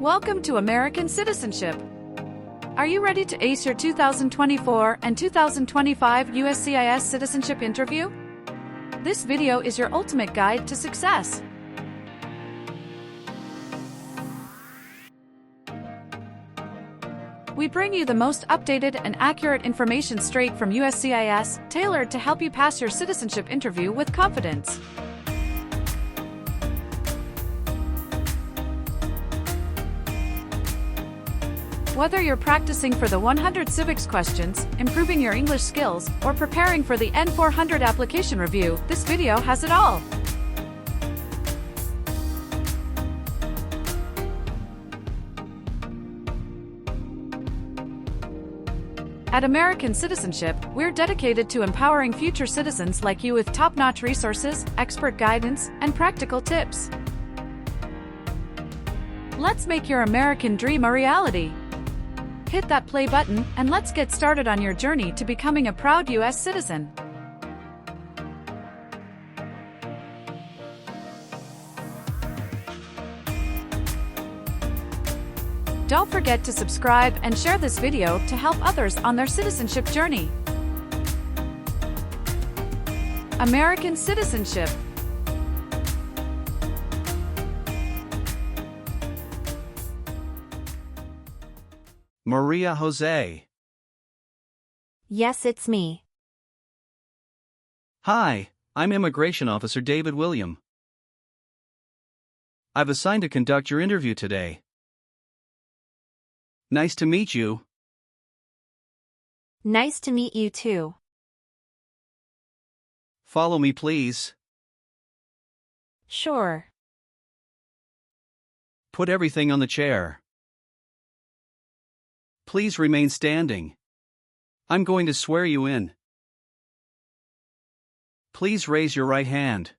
Welcome to American Citizenship. Are you ready to ace your 2024 and 2025 USCIS Citizenship Interview? This video is your ultimate guide to success. We bring you the most updated and accurate information straight from USCIS, tailored to help you pass your citizenship interview with confidence. Whether you're practicing for the 100 Civics questions, improving your English skills, or preparing for the N400 application review, this video has it all. At American Citizenship, we're dedicated to empowering future citizens like you with top-notch resources, expert guidance, and practical tips. Let's make your American dream a reality. Hit that play button, and let's get started on your journey to becoming a proud U.S. citizen. Don't forget to subscribe and share this video to help others on their citizenship journey. American Citizenship. Maria Jose. Yes, it's me. Hi, I'm Immigration Officer David William. I've assigned to conduct your interview today. Nice to meet you. Nice to meet you too. Follow me, please. Sure. Put everything on the chair. Please remain standing. I'm going to swear you in. Please raise your right hand.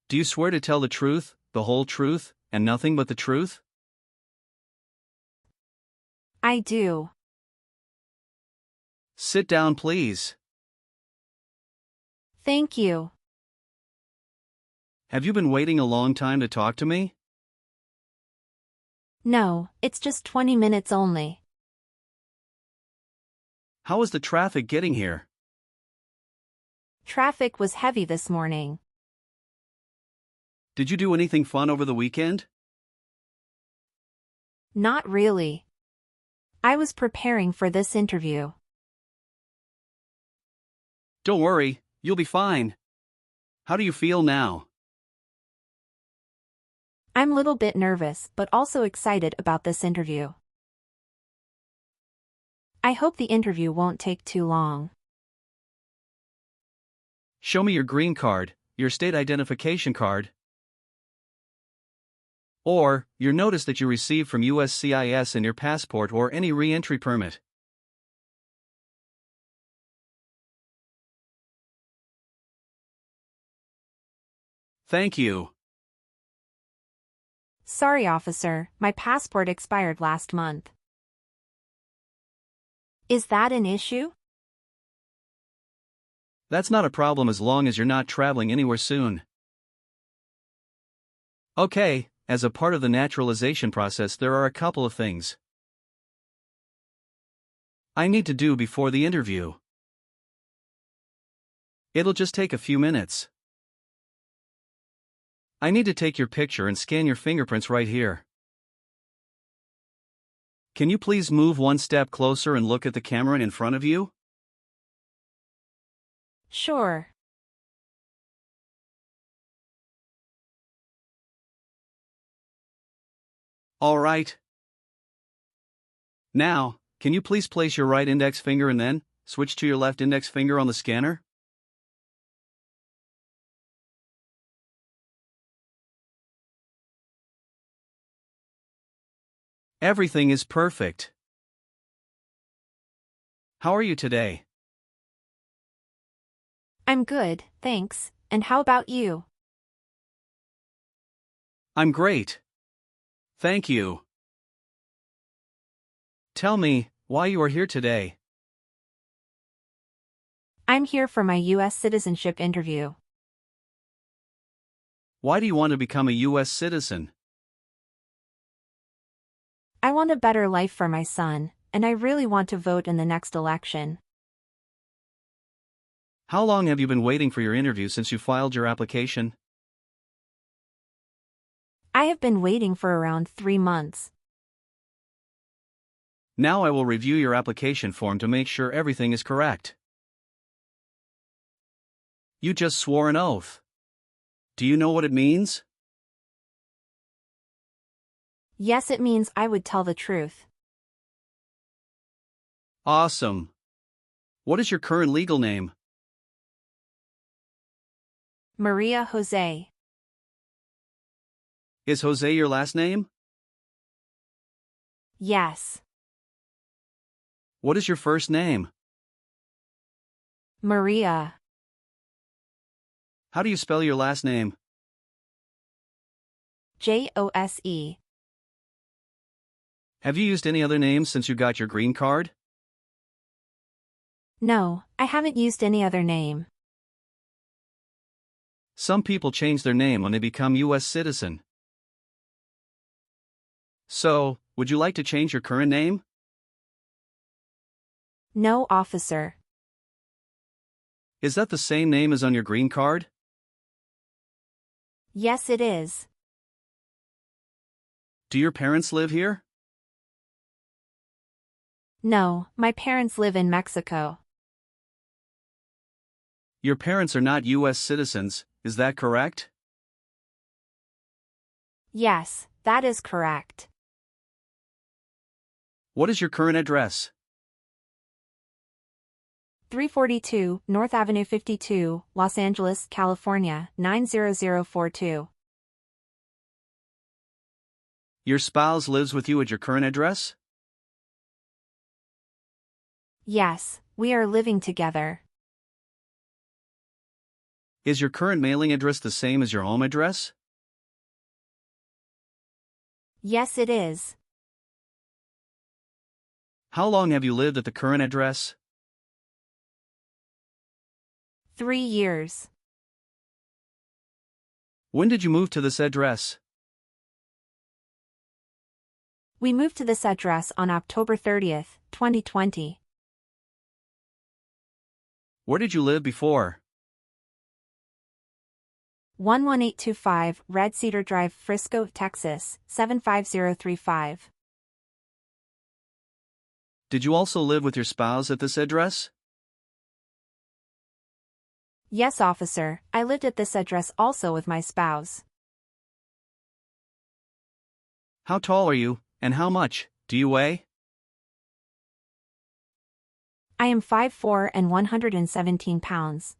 Do you swear to tell the truth, the whole truth, and nothing but the truth? I do. Sit down, please. Thank you. Have you been waiting a long time to talk to me? No, it's just 20 minutes only. How was the traffic getting here? Traffic was heavy this morning. Did you do anything fun over the weekend? Not really. I was preparing for this interview. Don't worry, you'll be fine. How do you feel now? I'm a little bit nervous but also excited about this interview. I hope the interview won't take too long. Show me your green card, your state identification card, or your notice that you received from USCIS and your passport or any re-entry permit. Thank you. Sorry, officer, my passport expired last month. Is that an issue? That's not a problem as long as you're not traveling anywhere soon. Okay, as a part of the naturalization process, there are a couple of things I need to do before the interview. It'll just take a few minutes. I need to take your picture and scan your fingerprints right here. Can you please move one step closer and look at the camera in front of you? Sure. All right. Now, can you please place your right index finger and then switch to your left index finger on the scanner? Everything is perfect. How are you today? I'm good, thanks, and how about you? I'm great. Thank you. Tell me why you are here today. I'm here for my U.S. citizenship interview. Why do you want to become a U.S. citizen? I want a better life for my son, and I really want to vote in the next election. How long have you been waiting for your interview since you filed your application? I have been waiting for around 3 months. Now I will review your application form to make sure everything is correct. You just swore an oath. Do you know what it means? Yes, it means I would tell the truth. Awesome. What is your current legal name? Maria Jose. Is Jose your last name? Yes. What is your first name? Maria. How do you spell your last name? Jose. Have you used any other names since you got your green card? No, I haven't used any other name. Some people change their name when they become U.S. citizen. So, would you like to change your current name? No, officer. Is that the same name as on your green card? Yes, it is. Do your parents live here? No, my parents live in Mexico. Your parents are not U.S. citizens, is that correct? Yes, that is correct. What is your current address? 342 North Avenue 52, Los Angeles, California, 90042. Your spouse lives with you at your current address? Yes, we are living together. Is your current mailing address the same as your home address? Yes, it is. How long have you lived at the current address? 3 years. When did you move to this address? We moved to this address on October 30th, 2020. Where did you live before? 11825 Red Cedar Drive, Frisco, Texas, 75035. Did you also live with your spouse at this address? Yes, officer, I lived at this address also with my spouse. How tall are you, and how much do you weigh? I am 5'4" and 117 pounds.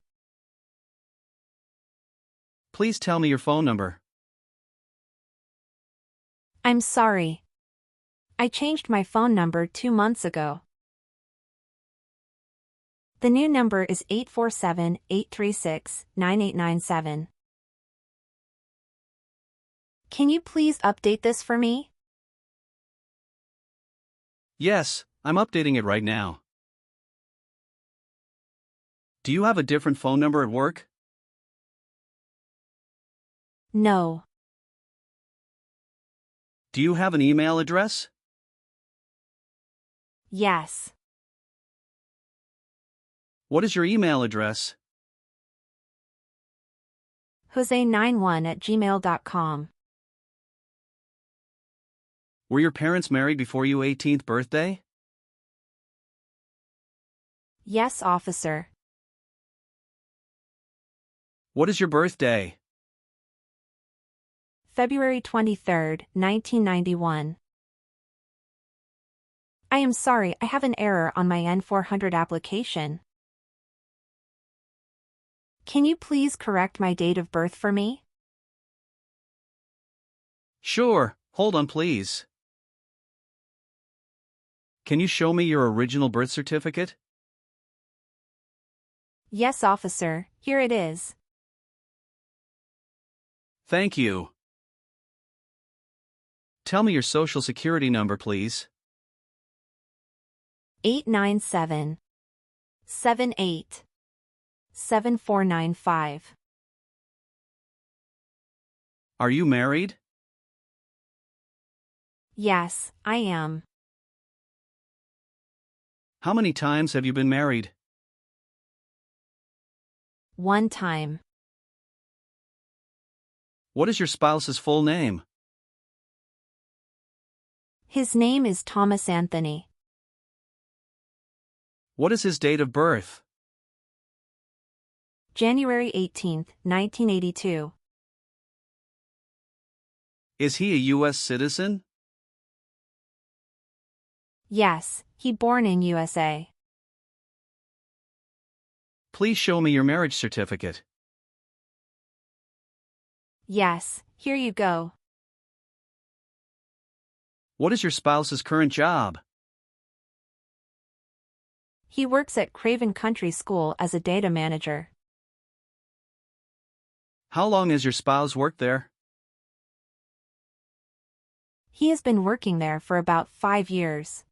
Please tell me your phone number. I'm sorry. I changed my phone number 2 months ago. The new number is 847-836-9897. Can you please update this for me? Yes, I'm updating it right now. Do you have a different phone number at work? No. Do you have an email address? Yes. What is your email address? Jose91@gmail.com. Were your parents married before your 18th birthday? Yes, officer. What is your birthday? February 23rd, 1991. I am sorry, I have an error on my N400 application. Can you please correct my date of birth for me? Sure, hold on please. Can you show me your original birth certificate? Yes, officer, here it is. Thank you. Tell me your social security number, please. 897-78-7495. Are you married? Yes, I am. How many times have you been married? One time. What is your spouse's full name? His name is Thomas Anthony. What is his date of birth? January 18, 1982. Is he a U.S. citizen? Yes, he born in USA. Please show me your marriage certificate. Yes, here you go. What is your spouse's current job? He works at Craven Country School as a data manager. How long has your spouse worked there? He has been working there for about 5 years.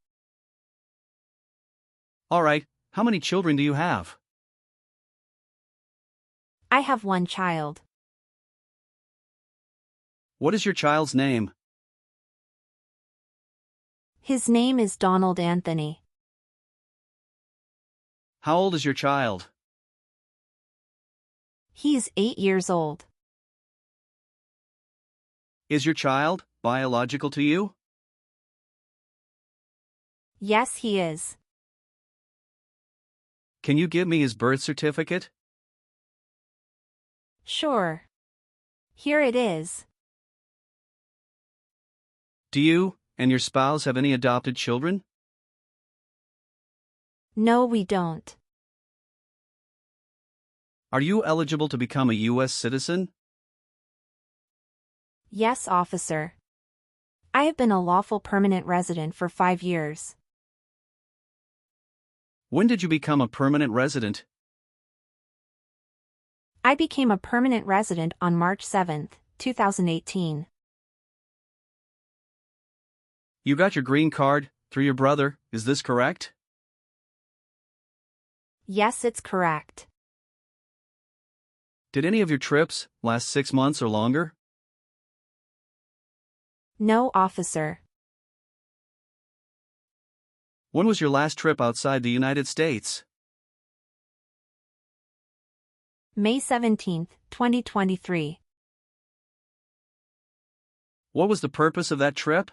All right, how many children do you have? I have one child. What is your child's name? His name is Donald Anthony. How old is your child? He's 8 years old. Is your child biological to you? Yes, he is. Can you give me his birth certificate? Sure. Here it is. Do you and your spouse have any adopted children? No, we don't. Are you eligible to become a U.S. citizen? Yes, officer. I have been a lawful permanent resident for 5 years. When did you become a permanent resident? I became a permanent resident on March 7, 2018. You got your green card through your brother, is this correct? Yes, it's correct. Did any of your trips last 6 months or longer? No, officer. When was your last trip outside the United States? May 17, 2023. What was the purpose of that trip?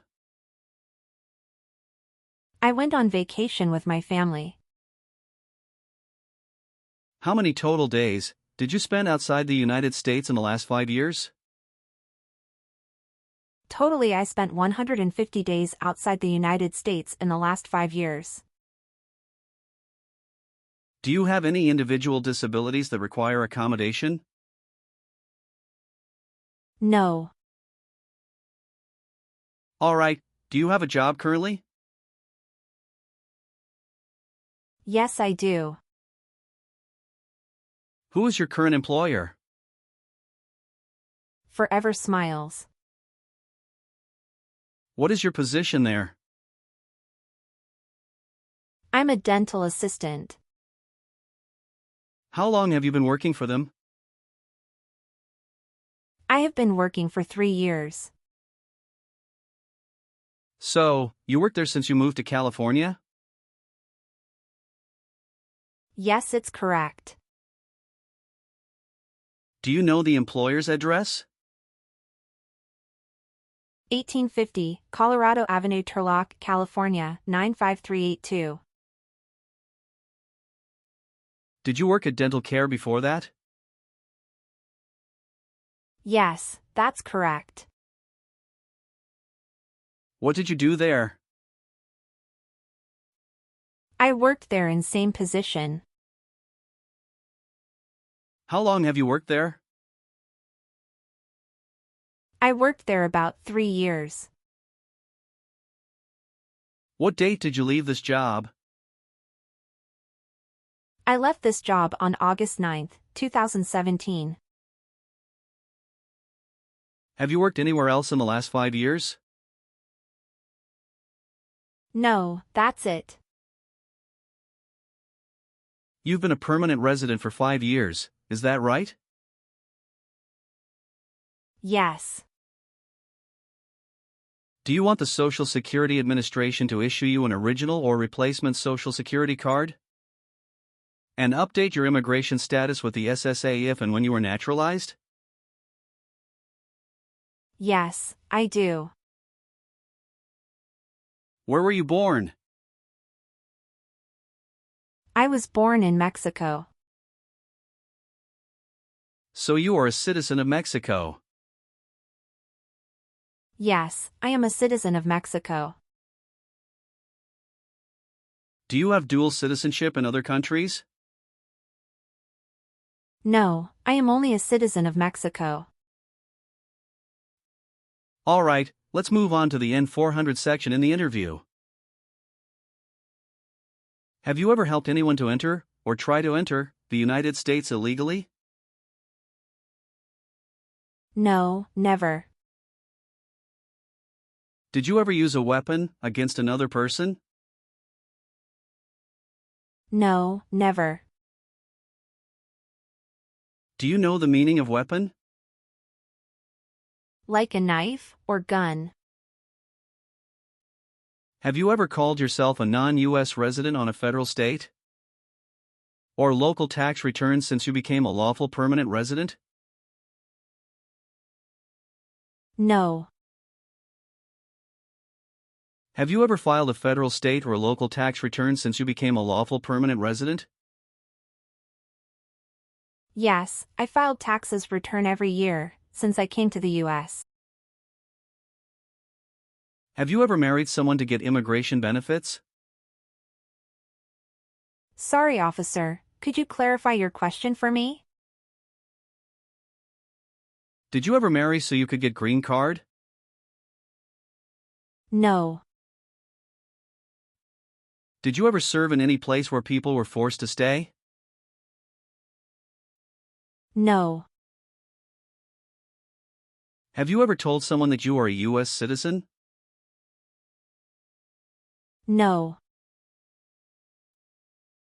I went on vacation with my family. How many total days did you spend outside the United States in the last 5 years? Totally, I spent 150 days outside the United States in the last 5 years. Do you have any individual disabilities that require accommodation? No. All right, do you have a job currently? Yes, I do. Who is your current employer? Forever Smiles. What is your position there? I'm a dental assistant. How long have you been working for them? I have been working for 3 years. So, you worked there since you moved to California? Yes, it's correct. Do you know the employer's address? 1850, Colorado Avenue, Turlock, California, 95382. Did you work at dental care before that? Yes, that's correct. What did you do there? I worked there in same position. How long have you worked there? I worked there about 3 years. What date did you leave this job? I left this job on August 9, 2017. Have you worked anywhere else in the last 5 years? No, that's it. You've been a permanent resident for 5 years, is that right? Yes. Do you want the Social Security Administration to issue you an original or replacement Social Security card? And update your immigration status with the SSA if and when you are naturalized? Yes, I do. Where were you born? I was born in Mexico. So you are a citizen of Mexico. Yes, I am a citizen of Mexico. Do you have dual citizenship in other countries? No, I am only a citizen of Mexico. Alright, let's move on to the N400 section in the interview. Have you ever helped anyone to enter, or try to enter, the United States illegally? No, never. Did you ever use a weapon against another person? No, never. Do you know the meaning of weapon? Like a knife or gun. Have you ever called yourself a non-US resident on a federal state or local tax return since you became a lawful permanent resident? No. Have you ever filed a federal, state, or local tax return since you became a lawful permanent resident? Yes, I filed taxes return every year, since I came to the US. Have you ever married someone to get immigration benefits? Sorry, officer, could you clarify your question for me? Did you ever marry so you could get green card? No. Did you ever serve in any place where people were forced to stay? No. Have you ever told someone that you are a U.S. citizen? No.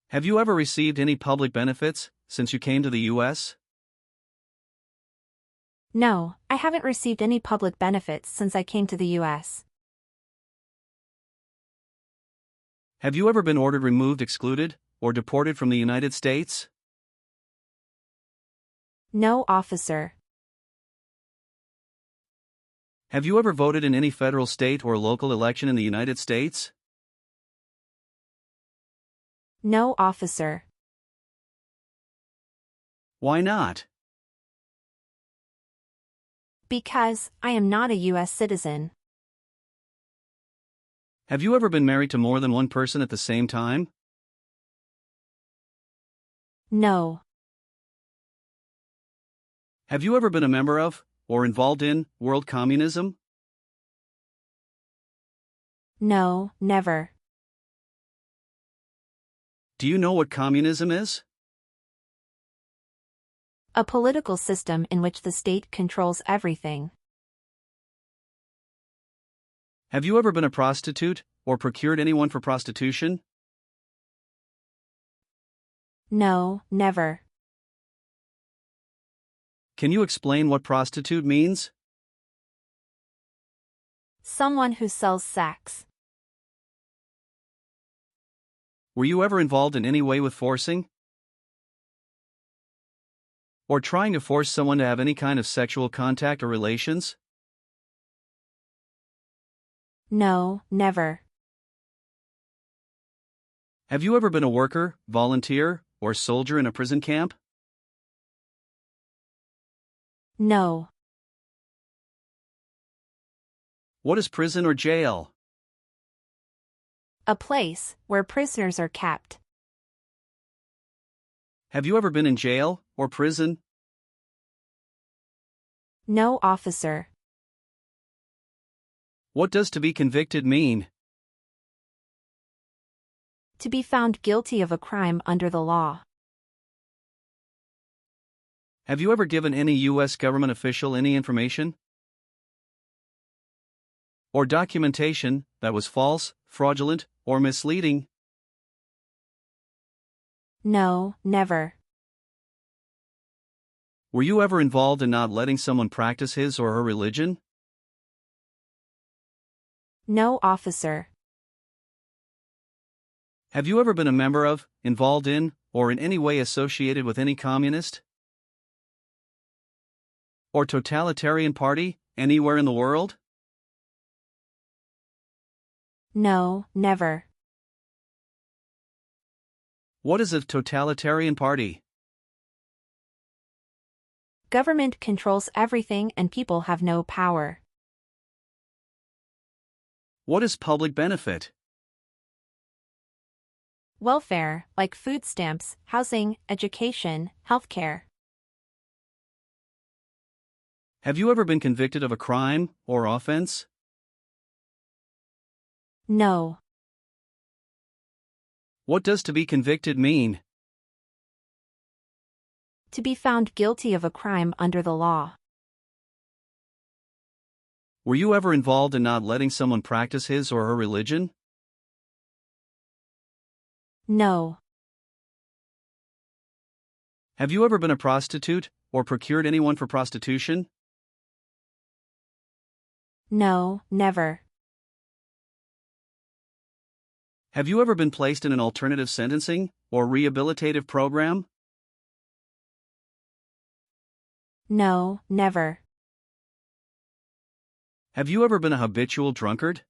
Have you ever received any public benefits since you came to the U.S.? No, I haven't received any public benefits since I came to the US. Have you ever been ordered removed, excluded, or deported from the United States? No, officer. Have you ever voted in any federal, state, or local election in the United States? No, officer. Why not? Because I am not a US citizen. Have you ever been married to more than one person at the same time? No. Have you ever been a member of, or involved in, world communism? No, never. Do you know what communism is? A political system in which the state controls everything. Have you ever been a prostitute, or procured anyone for prostitution? No, never. Can you explain what prostitute means? Someone who sells sex. Were you ever involved in any way with forcing? Or trying to force someone to have any kind of sexual contact or relations? No, never. Have you ever been a worker, volunteer, or soldier in a prison camp? No. What is prison or jail? A place where prisoners are kept. Have you ever been in jail, or prison? No, officer. What does to be convicted mean? To be found guilty of a crime under the law. Have you ever given any U.S. government official any information or documentation that was false, fraudulent, or misleading? No, never. Were you ever involved in not letting someone practice his or her religion? No, officer. Have you ever been a member of, involved in, or in any way associated with any communist or totalitarian party anywhere in the world? No, never. What is a totalitarian party? Government controls everything and people have no power. What is public benefit? Welfare, like food stamps, housing, education, healthcare. Have you ever been convicted of a crime or offense? No. What does to be convicted mean? To be found guilty of a crime under the law. Were you ever involved in not letting someone practice his or her religion? No. Have you ever been a prostitute or procured anyone for prostitution? No, never. Have you ever been placed in an alternative sentencing or rehabilitative program? No, never. Have you ever been a habitual drunkard?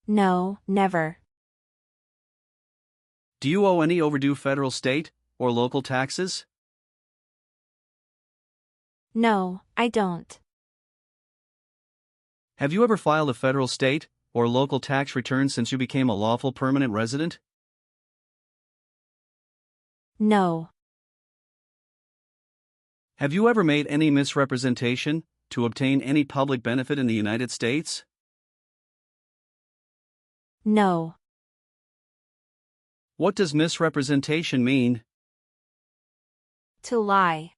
No, never. Do you owe any overdue federal, state, or local taxes? No, I don't. Have you ever filed a federal, state, or local tax return since you became a lawful permanent resident? No. Have you ever made any misrepresentation to obtain any public benefit in the United States? No. What does misrepresentation mean? To lie.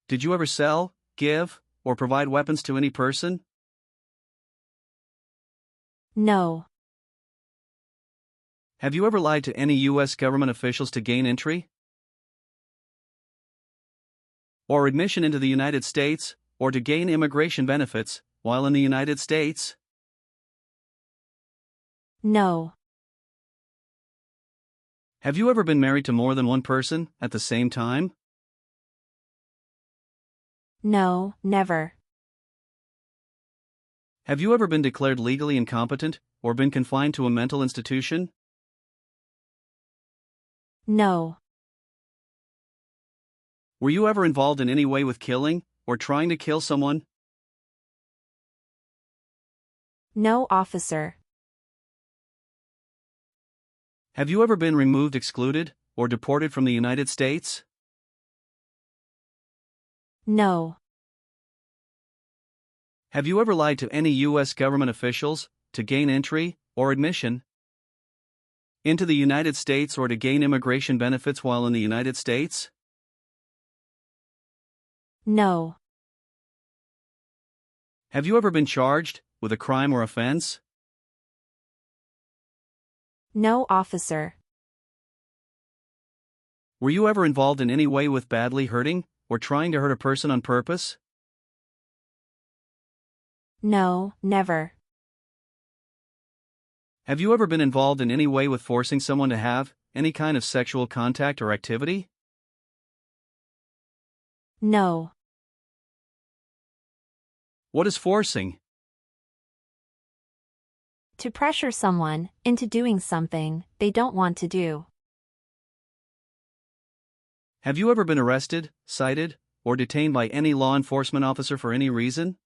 Did you ever sell, give, or provide weapons to any person? No. Have you ever lied to any U.S. government officials to gain entry or admission into the United States, or to gain immigration benefits while in the United States? No. Have you ever been married to more than one person at the same time? No, never. Have you ever been declared legally incompetent or been confined to a mental institution? No. Were you ever involved in any way with killing or trying to kill someone? No, officer. Have you ever been removed, excluded, or deported from the United States? No. Have you ever lied to any U.S. government officials to gain entry or admission into the United States or to gain immigration benefits while in the United States? No. Have you ever been charged with a crime or offense? No, officer. Were you ever involved in any way with badly hurting or trying to hurt a person on purpose? No, never. Have you ever been involved in any way with forcing someone to have any kind of sexual contact or activity? No. What is forcing? To pressure someone into doing something they don't want to do. Have you ever been arrested, cited, or detained by any law enforcement officer for any reason?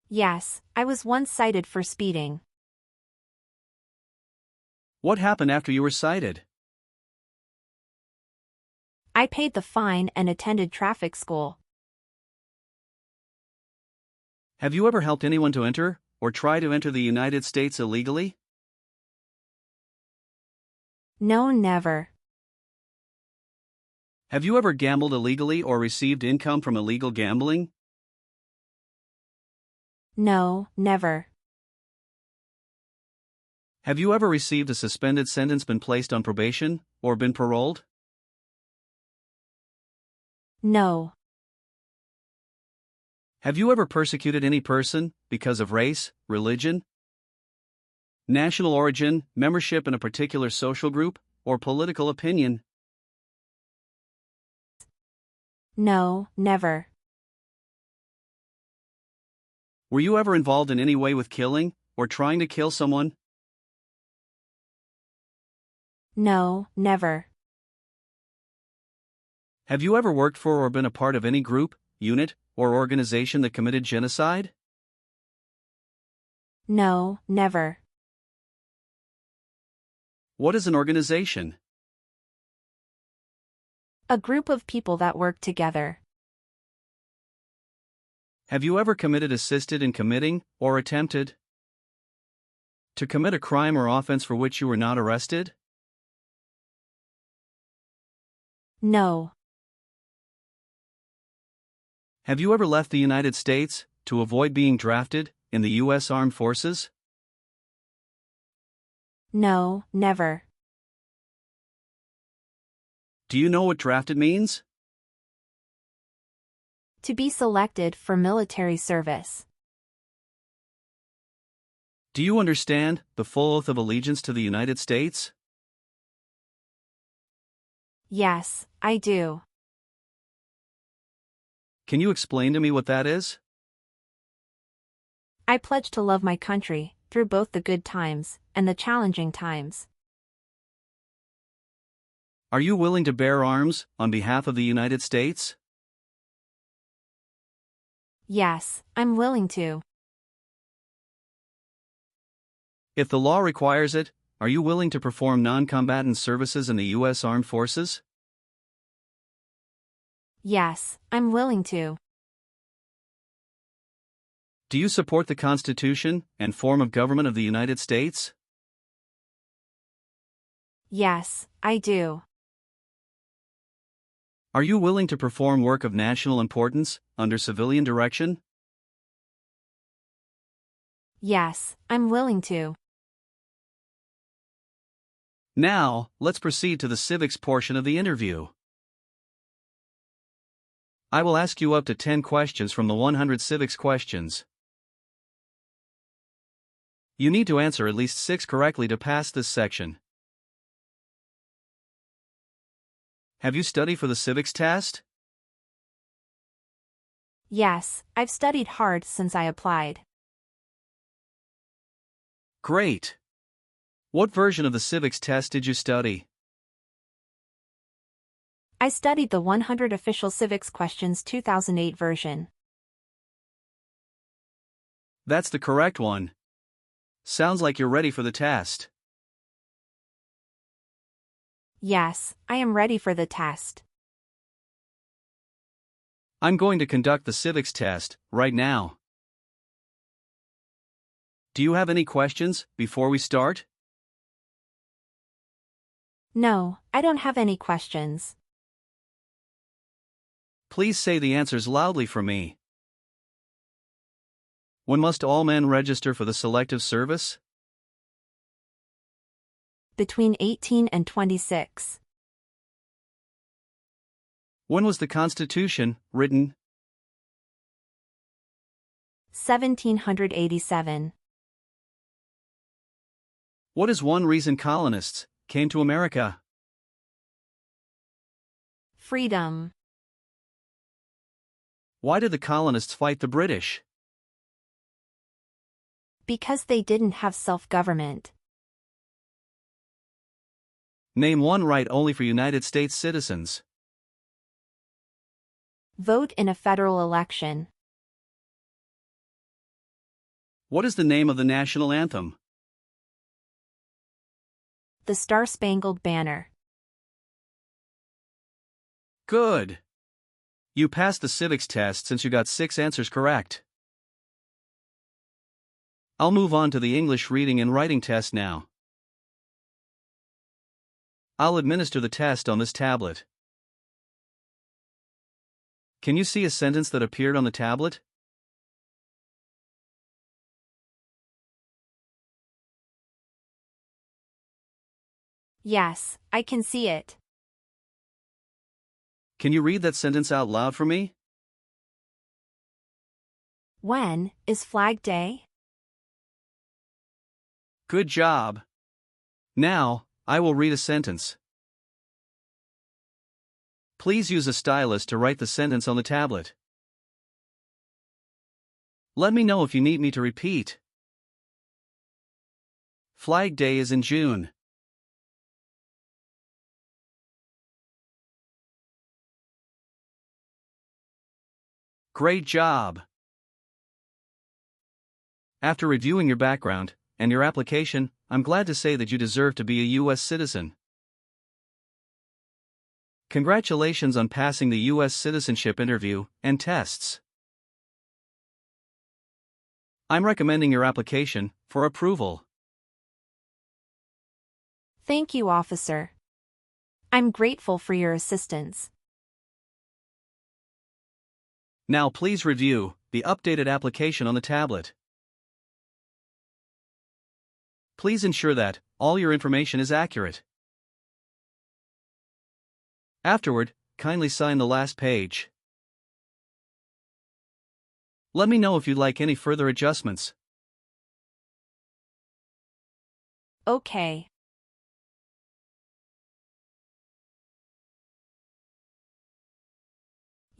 Yes, I was once cited for speeding. What happened after you were cited? I paid the fine and attended traffic school. Have you ever helped anyone to enter or try to enter the United States illegally? No, never. Have you ever gambled illegally or received income from illegal gambling? No, never. Have you ever received a suspended sentence, been placed on probation, or been paroled? No. Have you ever persecuted any person because of race, religion, national origin, membership in a particular social group, or political opinion? No, never. Were you ever involved in any way with killing, or trying to kill someone? No, never. Have you ever worked for or been a part of any group, unit, or organization that committed genocide? No, never. What is an organization? A group of people that work together. Have you ever committed, assisted in committing, or attempted to commit a crime or offense for which you were not arrested? No. Have you ever left the United States to avoid being drafted in the U.S. Armed Forces? No, never. Do you know what drafted means? To be selected for military service. Do you understand the full oath of allegiance to the United States? Yes, I do. Can you explain to me what that is? I pledge to love my country, through both the good times and the challenging times. Are you willing to bear arms on behalf of the United States? Yes, I'm willing to. If the law requires it, are you willing to perform non-combatant services in the U.S. Armed Forces? Yes, I'm willing to. Do you support the Constitution and form of government of the United States? Yes, I do. Are you willing to perform work of national importance under civilian direction? Yes, I'm willing to. Now, let's proceed to the civics portion of the interview. I will ask you up to 10 questions from the 100 civics questions. You need to answer at least 6 correctly to pass this section. Have you studied for the civics test? Yes, I've studied hard since I applied. Great! What version of the civics test did you study? I studied the 100 Official Civics Questions 2008 version. That's the correct one. Sounds like you're ready for the test. Yes, I am ready for the test. I'm going to conduct the civics test right now. Do you have any questions before we start? No, I don't have any questions. Please say the answers loudly for me. When must all men register for the selective service? Between 18 and 26. When was the Constitution written? 1787. What is one reason colonists came to America? Freedom. Why did the colonists fight the British? Because they didn't have self-government. Name one right only for United States citizens. Vote in a federal election. What is the name of the national anthem? The Star-Spangled Banner. Good! You passed the civics test since you got 6 answers correct. I'll move on to the English reading and writing test now. I'll administer the test on this tablet. Can you see a sentence that appeared on the tablet? Yes, I can see it. Can you read that sentence out loud for me? When is Flag Day? Good job. Now, I will read a sentence. Please use a stylus to write the sentence on the tablet. Let me know if you need me to repeat. Flag Day is in June. Great job! After reviewing your background and your application, I'm glad to say that you deserve to be a U.S. citizen. Congratulations on passing the U.S. citizenship interview and tests. I'm recommending your application for approval. Thank you, officer. I'm grateful for your assistance. Now please review the updated application on the tablet. Please ensure that all your information is accurate. Afterward, kindly sign the last page. Let me know if you'd like any further adjustments. Okay.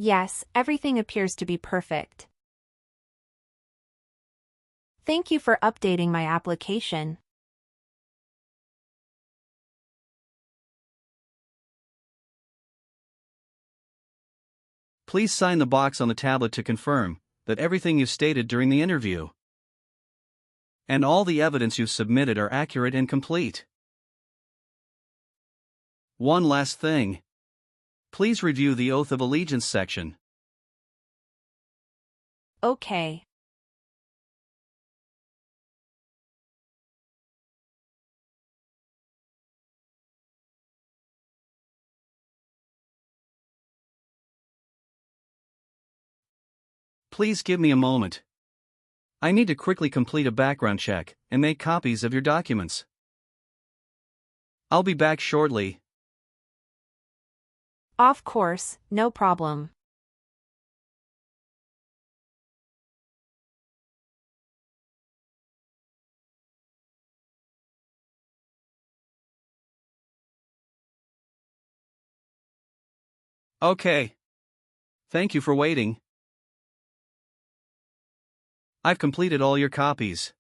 Yes, everything appears to be perfect. Thank you for updating my application. Please sign the box on the tablet to confirm that everything you stated during the interview and all the evidence you've submitted are accurate and complete. One last thing. Please review the Oath of Allegiance section. Okay. Please give me a moment. I need to quickly complete a background check and make copies of your documents. I'll be back shortly. Of course, no problem. Okay. Thank you for waiting. I've completed all your copies.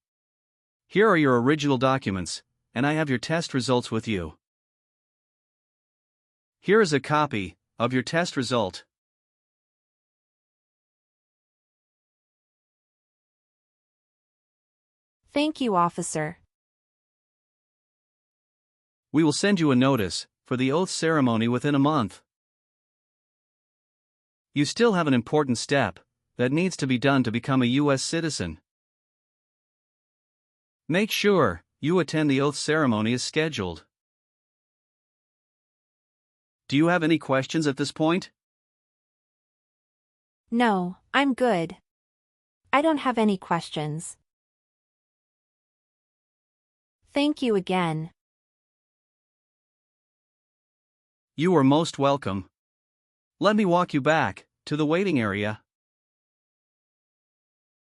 Here are your original documents, and I have your test results with you. Here is a copy of your test result. Thank you, officer. We will send you a notice for the oath ceremony within a month. You still have an important step that needs to be done to become a U.S. citizen. Make sure you attend the oath ceremony as scheduled. Do you have any questions at this point? No, I'm good. I don't have any questions. Thank you again. You are most welcome. Let me walk you back to the waiting area.